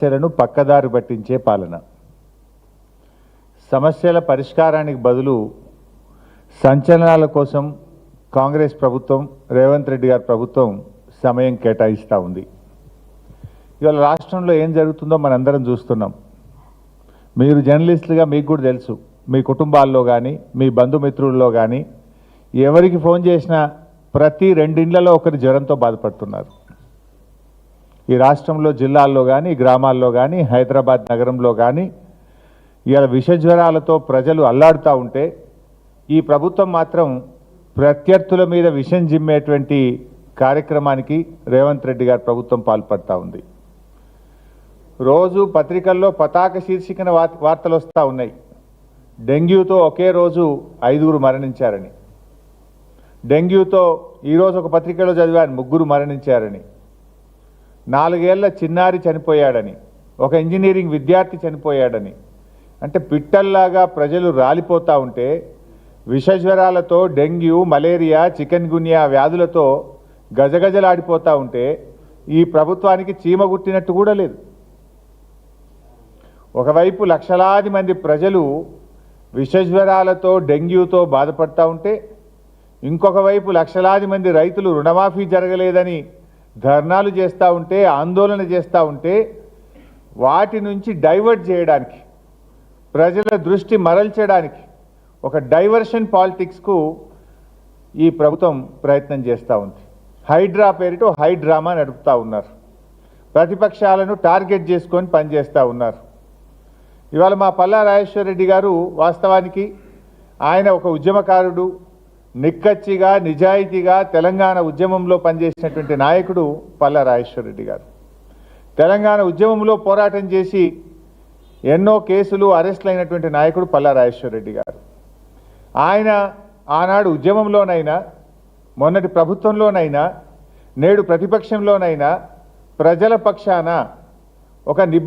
సమస్యలను పక్కదారి పట్టించే పాలన. సమస్యల పరిష్కారానికి బదులు సంచలనాల కోసం కాంగ్రెస్ ప్రభుత్వం, రేవంత్ రెడ్డి గారి ప్రభుత్వం సమయం కేటాయిస్తూ ఉంది. ఇవాళ రాష్ట్రంలో ఏం జరుగుతుందో మనందరం చూస్తున్నాం. మీరు జర్నలిస్టులుగా మీకు కూడా తెలుసు, మీ కుటుంబాల్లో కానీ మీ బంధుమిత్రుల్లో కానీ ఎవరికి ఫోన్ చేసినా ప్రతి 2 ఇళ్లలో ఒకరి జ్వరంతో బాధపడుతున్నారు. ఈ రాష్ట్రంలో జిల్లాల్లో కానీ గ్రామాల్లో కానీ హైదరాబాద్ నగరంలో కానీ ఇవాళ విష జ్వరాలతో ప్రజలు అల్లాడుతూ ఉంటే ఈ ప్రభుత్వం మాత్రం ప్రత్యర్థుల మీద విషం జిమ్మేటువంటి కార్యక్రమానికి రేవంత్ రెడ్డి గారి ప్రభుత్వం పాల్పడుతూ ఉంది. రోజు పత్రికల్లో పతాక శీర్షికన వార్తలు వస్తూ ఉన్నాయి. డెంగ్యూతో ఒకే రోజు 5గురు మరణించారని, డెంగ్యూతో ఈరోజు ఒక పత్రికలో చదివాను 3 మరణించారని, 4 ఏళ్ల చిన్నారి చనిపోయాడని, ఒక ఇంజనీరింగ్ విద్యార్థి చనిపోయాడని. అంటే పిట్టల్లాగా ప్రజలు రాలిపోతూ ఉంటే విషజ్వరాలతో డెంగ్యూ, మలేరియా, చికెన్ గున్యా వ్యాధులతో గజగజలాడిపోతూ ఉంటే ఈ ప్రభుత్వానికి చీమ గుట్టినట్టు కూడా లేదు. ఒకవైపు లక్షలాది మంది ప్రజలు విషజ్వరాలతో డెంగ్యూతో బాధపడుతూ ఉంటే ఇంకొక వైపు లక్షలాది మంది రైతులు రుణమాఫీ జరగలేదని ధర్నాలు చేస్తూ ఉంటే, ఆందోళన చేస్తూ ఉంటే వాటి నుంచి డైవర్ట్ చేయడానికి, ప్రజల దృష్టి మరల్చడానికి ఒక డైవర్షన్ పాలిటిక్స్కు ఈ ప్రభుత్వం ప్రయత్నం చేస్తూ ఉంది. హైడ్రా పేరిట హైడ్రామా నడుపుతూ ఉన్నారు. ప్రతిపక్షాలను టార్గెట్ చేసుకొని పనిచేస్తూ ఉన్నారు. ఇవాళ మా పల్లా రాజేశ్వర రెడ్డి గారు వాస్తవానికి ఆయన ఒక ఉద్యమకారుడు, నిక్కచ్చిగా నిజాయితీగా తెలంగాణ ఉద్యమంలో పనిచేసినటువంటి నాయకుడు పల్లా రాజేశ్వర రెడ్డి గారు. తెలంగాణ ఉద్యమంలో పోరాటం చేసి ఎన్నో కేసులు అరెస్టులు అయినటువంటి నాయకుడు పల్లా రాజేశ్వర రెడ్డి గారు. ఆయన ఆనాడు ఉద్యమంలోనైనా, మొన్నటి ప్రభుత్వంలోనైనా, నేడు ప్రతిపక్షంలోనైనా ప్రజల పక్షాన ఒక